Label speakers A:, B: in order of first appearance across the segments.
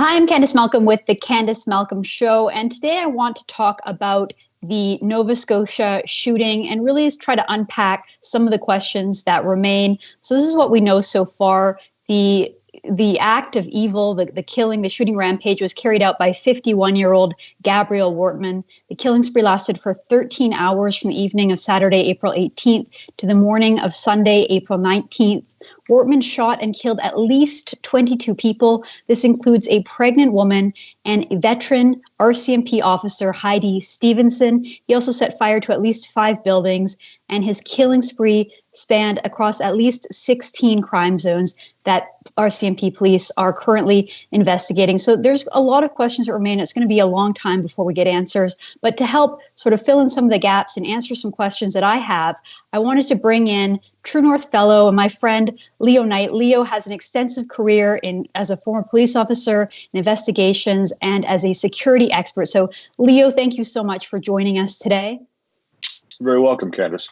A: I'm Candice Malcolm with the Candice Malcolm Show, and today I want to talk about the Nova Scotia shooting and really try to unpack some of the questions that remain. So this is what we know so far. The act of evil, the killing, the shooting rampage was carried out by 51-year-old Gabrielle Wortman. The killing spree lasted for 13 hours from the evening of Saturday, April 18th to the morning of Sunday, April 19th. Wortman shot and killed at least 22 people. This includes a pregnant woman and a veteran RCMP officer, Heidi Stevenson. He also set fire to at least 5 buildings, and his killing spree spanned across at least 16 crime zones that RCMP police are currently investigating. So there's a lot of questions that remain. It's going to be a long time before we get answers. But to help sort of fill in some of the gaps and answer some questions that I have, I wanted to bring in True North Fellow and my friend Leo Knight. Leo has an extensive career as a former police officer in investigations and as a security expert. So Leo, thank you so much for joining us today.
B: You're very welcome, Candice.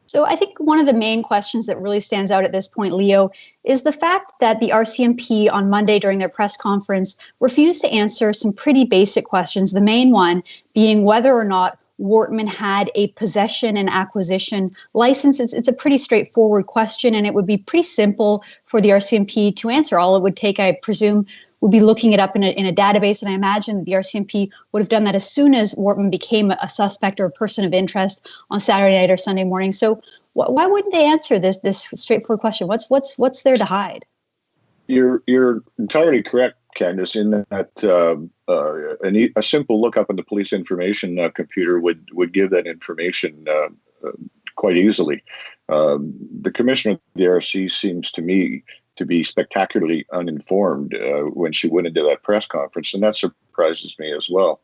A: So I think one of the main questions that really stands out at this point, Leo, is the fact that the RCMP on Monday during their press conference refused to answer some pretty basic questions, the main one being whether or not Wortman had a possession and acquisition license. It's a pretty straightforward question, and it would be pretty simple for the RCMP to answer. All it would take, I presume, would be looking it up in a database, and I imagine that the RCMP would have done that as soon as Wortman became a suspect or a person of interest on Saturday night or Sunday morning. So why wouldn't they answer this straightforward question? What's there to hide?
B: You're entirely correct, Candice, in that a simple look up on the police information computer would give that information quite easily. The commissioner of the RC seems to me to be spectacularly uninformed when she went into that press conference, and that surprises me as well.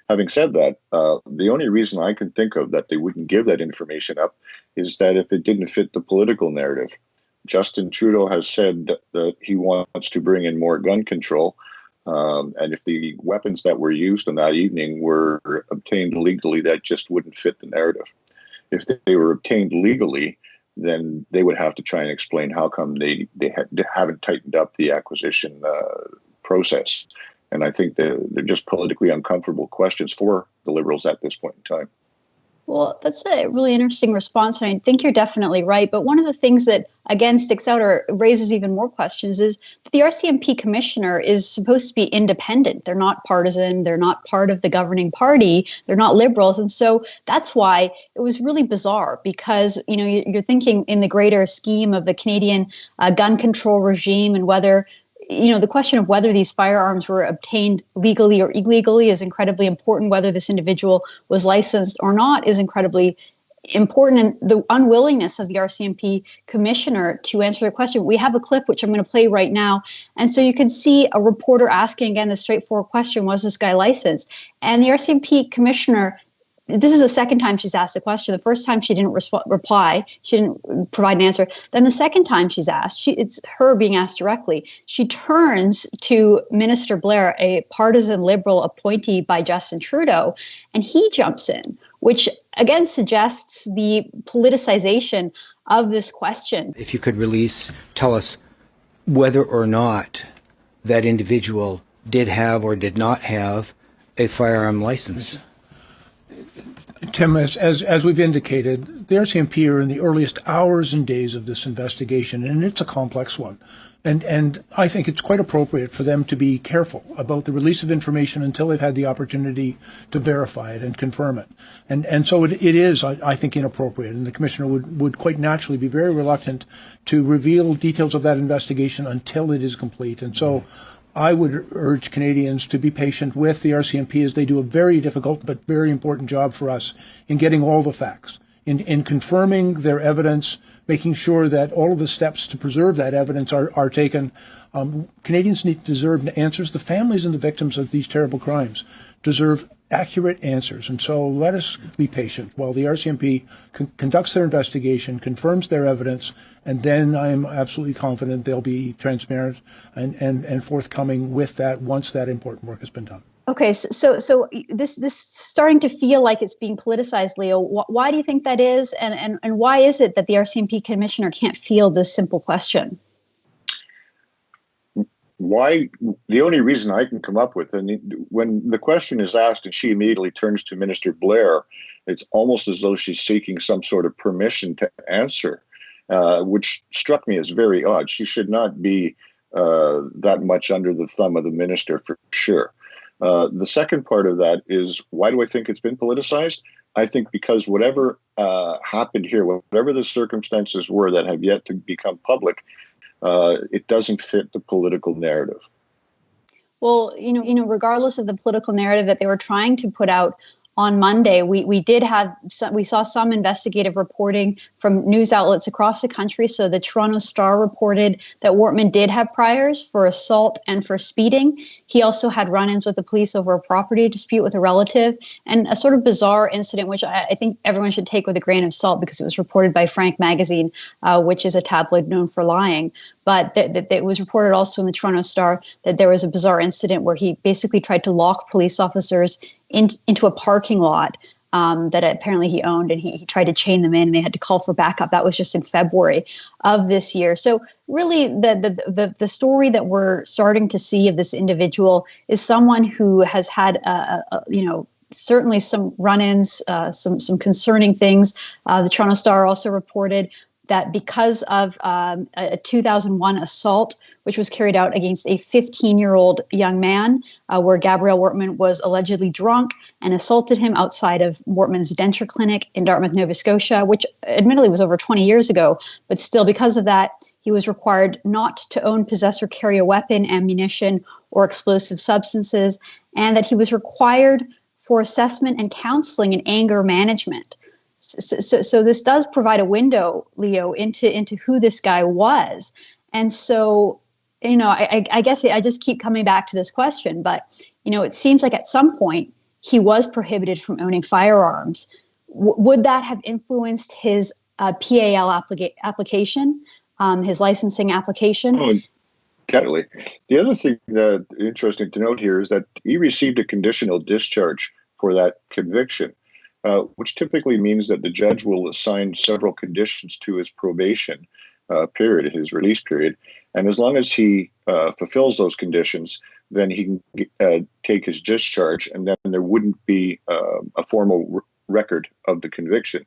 B: Having said that, the only reason I can think of that they wouldn't give that information up is that if it didn't fit the political narrative. Justin Trudeau has said that he wants to bring in more gun control, and if the weapons that were used on that evening were obtained legally, that just wouldn't fit the narrative. If they were obtained legally, then they would have to try and explain how come they haven't tightened up the acquisition process. And I think they're just politically uncomfortable questions for the Liberals at this point in time.
A: Well, that's a really interesting response, and I think you're definitely right. But one of the things that, again, sticks out or raises even more questions is that the RCMP commissioner is supposed to be independent. They're not partisan. They're not part of the governing party. They're not Liberals. And so that's why it was really bizarre, because, you know, you're thinking in the greater scheme of the Canadian gun control regime, and whether, you know, the question of whether these firearms were obtained legally or illegally is incredibly important. Whether this individual was licensed or not is incredibly important. And the unwillingness of the RCMP commissioner to answer the question. We have a clip which I'm going to play right now. And so you can see a reporter asking again the straightforward question, was this guy licensed? And the RCMP commissioner, this is the second time she's asked the question. The first time she didn't reply. She didn't provide an answer. Then the second time she's asked, it's her being asked directly. She turns to Minister Blair, a partisan Liberal appointee by Justin Trudeau, and he jumps in, which again suggests the politicization of this question.
C: If you could tell us whether or not that individual did have or did not have a firearm license.
D: Tim, as we've indicated, the RCMP are in the earliest hours and days of this investigation, and it's a complex one. And I think it's quite appropriate for them to be careful about the release of information until they've had the opportunity to verify it and confirm it. And so it is, I think, inappropriate. And the commissioner would quite naturally be very reluctant to reveal details of that investigation until it is complete. And so I would urge Canadians to be patient with the RCMP as they do a very difficult but very important job for us in getting all the facts, in confirming their evidence, making sure that all of the steps to preserve that evidence are taken. Canadians deserve answers. The families and the victims of these terrible crimes deserve accurate answers. And so let us be patient while the RCMP conducts their investigation, confirms their evidence, and then I am absolutely confident they'll be transparent and forthcoming with that once that important work has been done.
A: Okay, so this starting to feel like it's being politicized, Leo. Why do you think that is, and why is it that the RCMP commissioner can't field this simple question?
B: why, the only reason I can come up with, and when the question is asked and she immediately turns to Minister Blair, it's almost as though she's seeking some sort of permission to answer, which struck me as very odd. She should not be that much under the thumb of the minister for sure. The second part of that is, why do I think it's been politicized? I think because whatever happened here, whatever the circumstances were that have yet to become public, it doesn't fit the political narrative.
A: Well, regardless of the political narrative that they were trying to put out on Monday, we saw some investigative reporting from news outlets across the country. So the Toronto Star reported that Wortman did have priors for assault and for speeding. He also had run-ins with the police over a property dispute with a relative, and a sort of bizarre incident, which I think everyone should take with a grain of salt because it was reported by Frank Magazine, which is a tabloid known for lying. But it was reported also in the Toronto Star that there was a bizarre incident where he basically tried to lock police officers into a parking lot that apparently he owned, and he tried to chain them in, and they had to call for backup. That was just in February of this year. So really, the story that we're starting to see of this individual is someone who has had certainly some run-ins, some concerning things. The Toronto Star also reported that because of a 2001 assault, which was carried out against a 15-year-old young man, where Gabrielle Wortman was allegedly drunk and assaulted him outside of Wortman's denture clinic in Dartmouth, Nova Scotia, which admittedly was over 20 years ago. But still, because of that, he was required not to own, possess, or carry a weapon, ammunition, or explosive substances, and that he was required for assessment and counseling in anger management. So this does provide a window, Leo, into who this guy was. And so, I guess I just keep coming back to this question, but, it seems like at some point he was prohibited from owning firearms. Would that have influenced his PAL application, his licensing application?
B: Oh, definitely. The other thing that interesting to note here is that he received a conditional discharge for that conviction. Which typically means that the judge will assign several conditions to his probation period, his release period. And as long as he fulfills those conditions, then he can take his discharge, and then there wouldn't be a formal record of the conviction.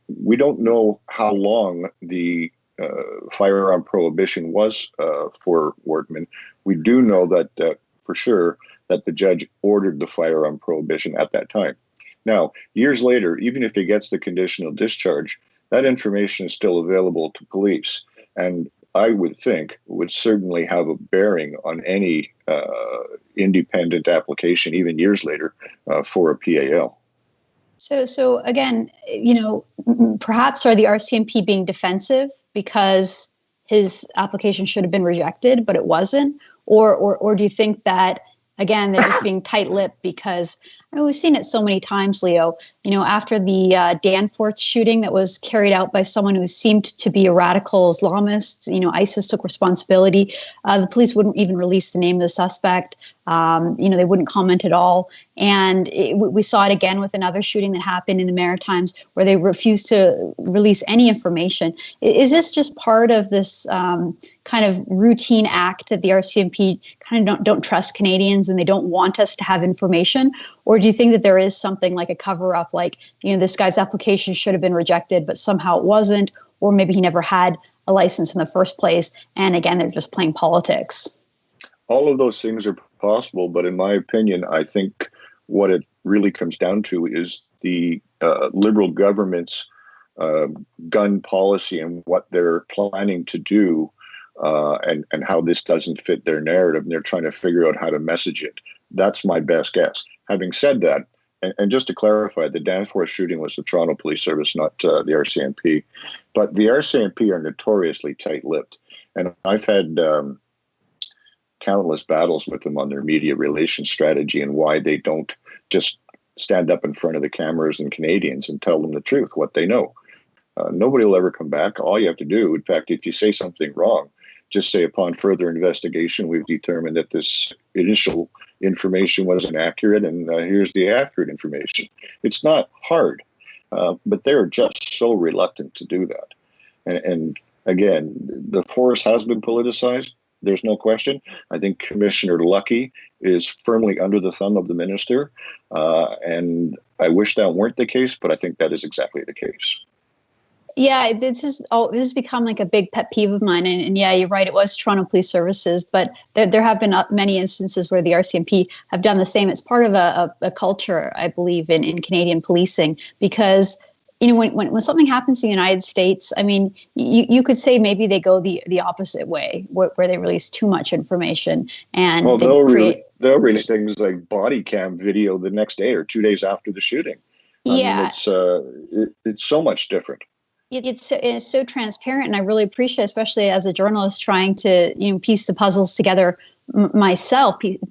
B: We don't know how long the firearm prohibition was for Wortman. We do know that for sure that the judge ordered the firearm prohibition at that time. Now, years later, even if he gets the conditional discharge, that information is still available to police, and I would think would certainly have a bearing on any independent application, even years later, for a PAL.
A: So again, perhaps are the RCMP being defensive because his application should have been rejected, but it wasn't, or do you think that, again, they're just being tight-lipped because, we've seen it so many times, Leo, after the Danforth shooting that was carried out by someone who seemed to be a radical Islamist, ISIS took responsibility. The police wouldn't even release the name of the suspect. They wouldn't comment at all. And we saw it again with another shooting that happened in the Maritimes where they refused to release any information. Is this just part of this kind of routine act that the RCMP kind of don't trust Canadians and they don't want us to have information? Or do you think that there is something like a cover-up, like, this guy's application should have been rejected, but somehow it wasn't, or maybe he never had a license in the first place, and again, they're just playing politics?
B: All of those things are possible, but in my opinion, I think what it really comes down to is the Liberal government's gun policy and what they're planning to do, and how this doesn't fit their narrative, and they're trying to figure out how to message it. That's my best guess. Having said that, and just to clarify, the Danforth shooting was the Toronto Police Service, not the RCMP. But the RCMP are notoriously tight-lipped, and I've had countless battles with them on their media relations strategy and why they don't just stand up in front of the cameras and Canadians and tell them the truth, what they know. Nobody will ever come back. All you have to do, in fact, if you say something wrong, just say, upon further investigation, we've determined that this initial information wasn't accurate, and here's the accurate information. It's not hard, but they're just so reluctant to do that. And again, the force has been politicized, There's no question. I think Commissioner Lucky is firmly under the thumb of the minister, and I wish that weren't the case, but I think that is exactly the case.
A: Yeah, this has become like a big pet peeve of mine. And yeah, you're right. It was Toronto Police Services, but there have been many instances where the RCMP have done the same. It's part of a culture, I believe, in Canadian policing, because when something happens in the United States, I mean, you could say maybe they go the opposite way, where they release too much information and
B: they'll release things like body cam video the next day or 2 days after the shooting.
A: Yeah,
B: I mean, it's so much different.
A: It's so transparent, and I really appreciate, especially as a journalist trying to piece the puzzles together myself, pieces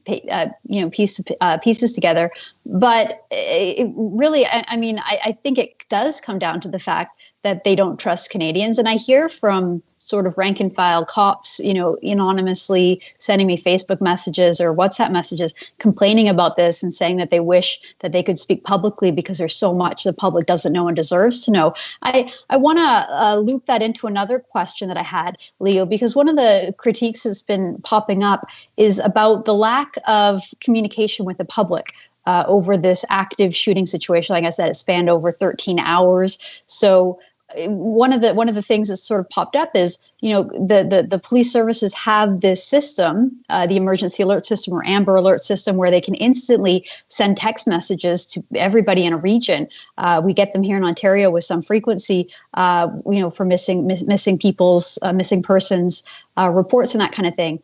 A: together. But it really, I mean, I think it does come down to the fact that they don't trust Canadians. And I hear from sort of rank and file cops, anonymously sending me Facebook messages or WhatsApp messages complaining about this and saying that they wish that they could speak publicly because there's so much the public doesn't know and deserves to know. I want to loop that into another question that I had, Leo, because one of the critiques that's been popping up is about the lack of communication with the public over this active shooting situation. Like I said, it spanned over 13 hours. So one of the things that sort of popped up is, the police services have this system, the emergency alert system or Amber Alert system, where they can instantly send text messages to everybody in a region. We get them here in Ontario with some frequency, for missing people's, missing persons reports and that kind of thing.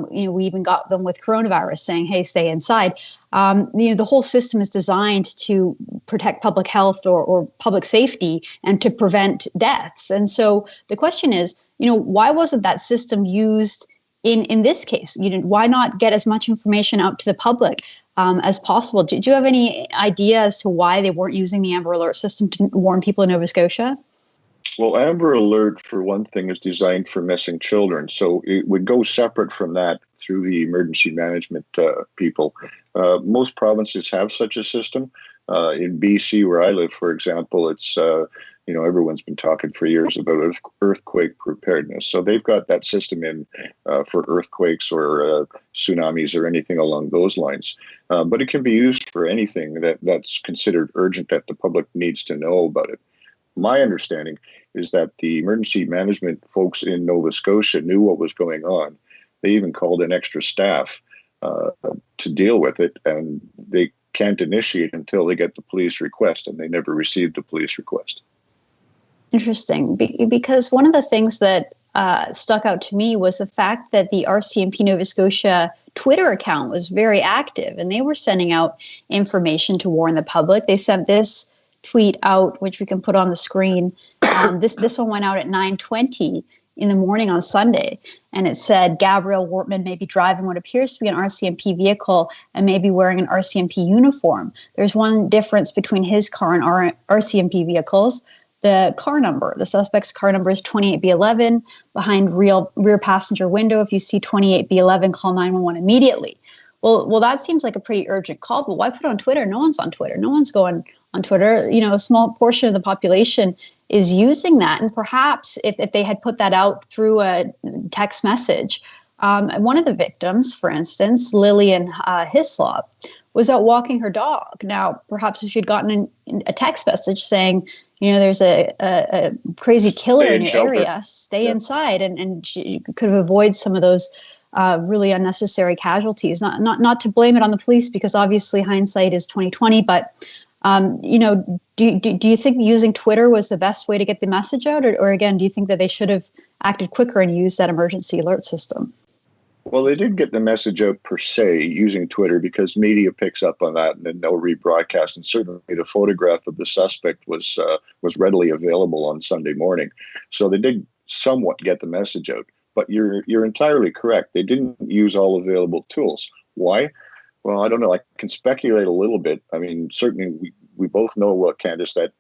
A: We even got them with coronavirus saying, hey, stay inside. The whole system is designed to protect public health or public safety and to prevent deaths. And so the question is, why wasn't that system used in this case? Why not get as much information out to the public as possible? Do you have any idea as to why they weren't using the Amber Alert system to warn people in Nova Scotia?
B: Well, Amber Alert, for one thing, is designed for missing children. So it would go separate from that through the emergency management people. Most provinces have such a system. In BC, where I live, for example, it's, everyone's been talking for years about earthquake preparedness. So they've got that system in for earthquakes or tsunamis or anything along those lines. But it can be used for anything that's considered urgent that the public needs to know about it. My understanding is that the emergency management folks in Nova Scotia knew what was going on. They even called in extra staff to deal with it, and they can't initiate until they get the police request, and they never received the police request.
A: Interesting, because one of the things that stuck out to me was the fact that the RCMP Nova Scotia Twitter account was very active, and they were sending out information to warn the public. They sent this tweet out, which we can put on the screen. This one went out at 9:20 in the morning on Sunday, and it said Gabriel Wortman may be driving what appears to be an RCMP vehicle and may be wearing an RCMP uniform. There's one difference between his car and our RCMP vehicles. The car number, the suspect's car number is 28B11 behind rear passenger window. If you see 28B11, call 911 immediately. Well, that seems like a pretty urgent call, but why put it on Twitter? No one's on Twitter. No one's going on Twitter. A small portion of the population is using that. And perhaps if they had put that out through a text message, one of the victims, for instance, Lillian Hislop, was out walking her dog. Now, perhaps if she'd gotten a text message saying, there's a crazy killer in your area, stay inside, and she could have avoided some of those really unnecessary casualties. Not to blame it on the police, because obviously hindsight is 20/20. But do you think using Twitter was the best way to get the message out, or again, do you think that they should have acted quicker and used that emergency alert system?
B: Well, they did get the message out per se using Twitter, because media picks up on that and then they'll rebroadcast. And certainly the photograph of the suspect was readily available on Sunday morning. So they did somewhat get the message out. But you're entirely correct. They didn't use all available tools. Why? Well, I don't know. I can speculate a little bit. I mean, certainly we both know, Candice, that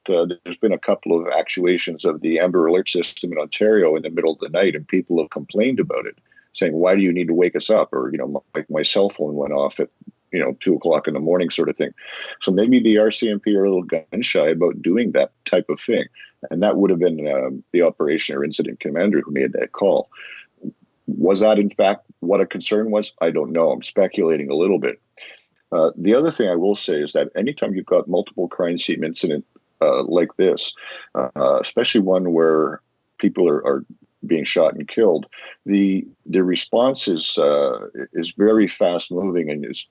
B: there's been a couple of actuations of the Amber Alert system in Ontario in the middle of the night, and people have complained about it, saying, why do you need to wake us up? Or, my cell phone went off at, 2:00 in the morning sort of thing. So maybe the RCMP are a little gun shy about doing that type of thing. And that would have been the operation or incident commander who made that call. Was that in fact what a concern was? I don't know. I'm speculating a little bit. The other thing I will say is that anytime you've got multiple crime scene incident like this, especially one where people are being shot and killed, the response is very fast moving, and is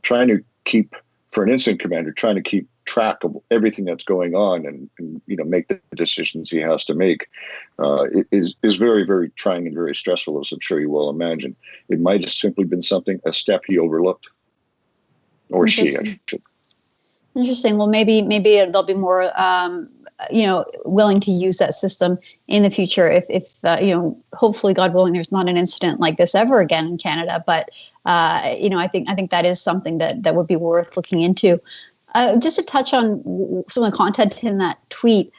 B: trying to keep, for an incident commander, trying to keep track of everything that's going on and make the decisions he has to make. It is very, very trying and very stressful, as I'm sure you will imagine. It might have simply been a step he overlooked, or she.
A: Interesting. Well, maybe they'll be more, willing to use that system in the future. If hopefully, God willing, there's not an incident like this ever again in Canada. But I think that is something that would be worth looking into. Just to touch on some of the content in that tweet,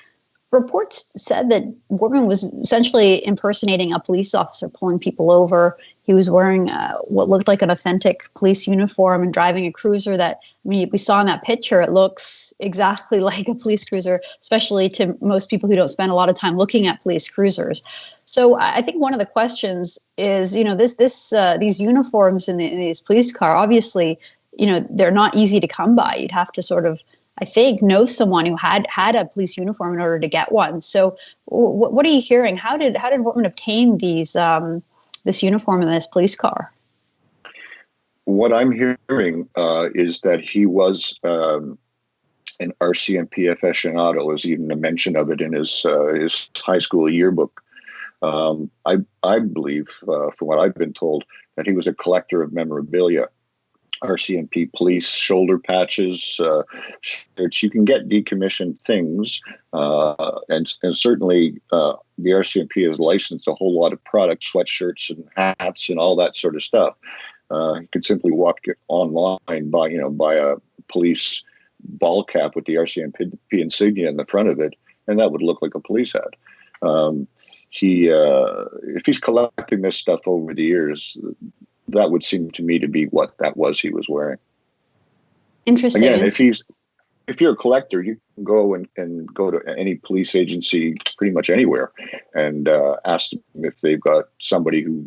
A: reports said that Wortman was essentially impersonating a police officer, pulling people over. He was wearing what looked like an authentic police uniform and driving a cruiser that, we saw in that picture, it looks exactly like a police cruiser, especially to most people who don't spend a lot of time looking at police cruisers. So I think one of the questions is, these uniforms in these police car, obviously, they're not easy to come by. You'd have to sort of, I think, know someone who had a police uniform in order to get one. So what are you hearing? How did Wortman obtain this uniform in this police car?
B: What I'm hearing is that he was an RCMP aficionado. There's even a mention of it in his high school yearbook. I believe, from what I've been told, that he was a collector of memorabilia. RCMP police shoulder patches, shirts. You can get decommissioned things, and certainly the RCMP has licensed a whole lot of products, sweatshirts and hats and all that sort of stuff. You can simply walk online, buy a police ball cap with the RCMP insignia in the front of it, and that would look like a police hat. If he's collecting this stuff over the years, that would seem to me to be what that was he was wearing.
A: Interesting.
B: Again, if you're a collector, you can go and go to any police agency pretty much anywhere and ask them if they've got somebody who,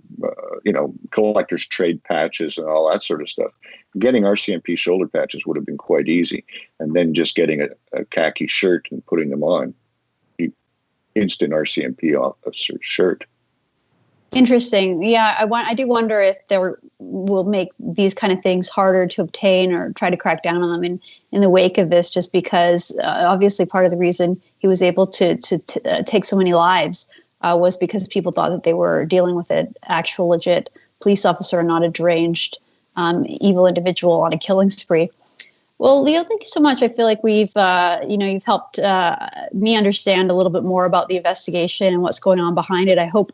B: collectors trade patches and all that sort of stuff. Getting RCMP shoulder patches would have been quite easy. And then just getting a khaki shirt and putting them on. Instant RCMP officer shirt.
A: Interesting. Yeah, I do wonder if will make these kind of things harder to obtain or try to crack down on them in the wake of this, just because obviously part of the reason he was able to take so many lives was because people thought that they were dealing with an actual legit police officer and not a deranged evil individual on a killing spree. Well, Leo, thank you so much. I feel like you've helped me understand a little bit more about the investigation and what's going on behind it. I hope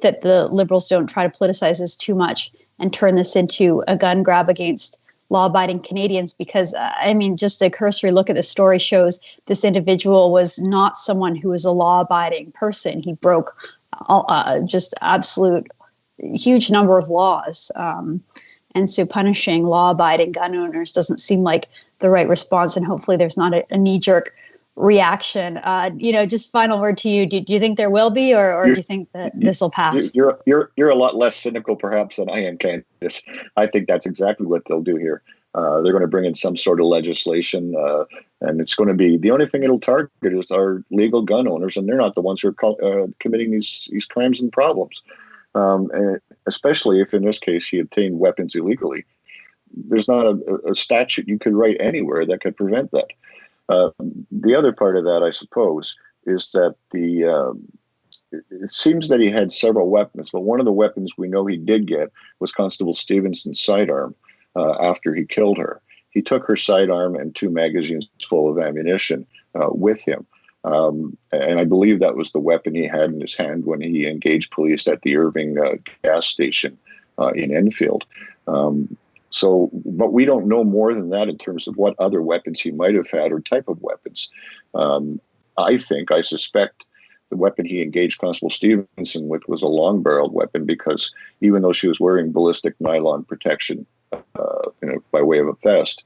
A: that the Liberals don't try to politicize this too much and turn this into a gun grab against law-abiding Canadians, because, just a cursory look at the story shows this individual was not someone who was a law-abiding person. He broke just absolute huge number of laws. And so punishing law-abiding gun owners doesn't seem like the right response, and hopefully there's not a knee-jerk reaction. Just final word to you. Do you think there will be, or do you think that this will pass?
B: You're a lot less cynical, perhaps, than I am, Candice. I think that's exactly what they'll do here. They're going to bring in some sort of legislation, and it's going to be, the only thing it'll target is our legal gun owners, and they're not the ones who are committing these crimes and problems. And especially if, in this case, he obtained weapons illegally. There's not a statute you could write anywhere that could prevent that. The other part of that, I suppose, is that it seems that he had several weapons, but one of the weapons we know he did get was Constable Stevenson's sidearm after he killed her. He took her sidearm and 2 magazines full of ammunition with him. And I believe that was the weapon he had in his hand when he engaged police at the Irving gas station in Enfield. But we don't know more than that in terms of what other weapons he might have had or type of weapons. I suspect the weapon he engaged Constable Stevenson with was a long-barreled weapon, because even though she was wearing ballistic nylon protection by way of a vest,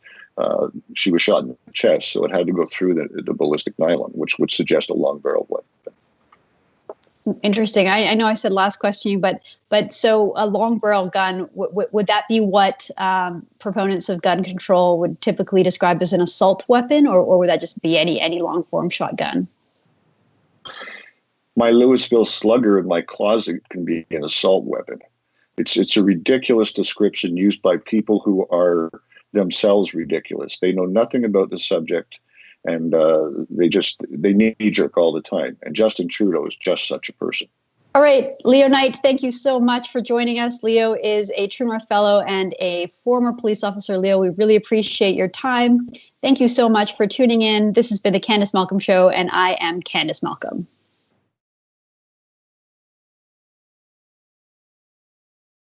B: she was shot in the chest, so it had to go through the ballistic nylon, which would suggest a long-barreled weapon.
A: Interesting. I know I said last question, but so a long barrel gun, would that be what proponents of gun control would typically describe as an assault weapon, or would that just be any long form shotgun?
B: My Louisville Slugger in my closet can be an assault weapon. It's a ridiculous description used by people who are themselves ridiculous. They know nothing about the subject, and they knee jerk all the time. And Justin Trudeau is just such a person.
A: All right, Leo Knight, thank you so much for joining us. Leo is a True North Fellow and a former police officer. Leo, we really appreciate your time. Thank you so much for tuning in. This has been the Candice Malcolm Show, and I am Candice Malcolm.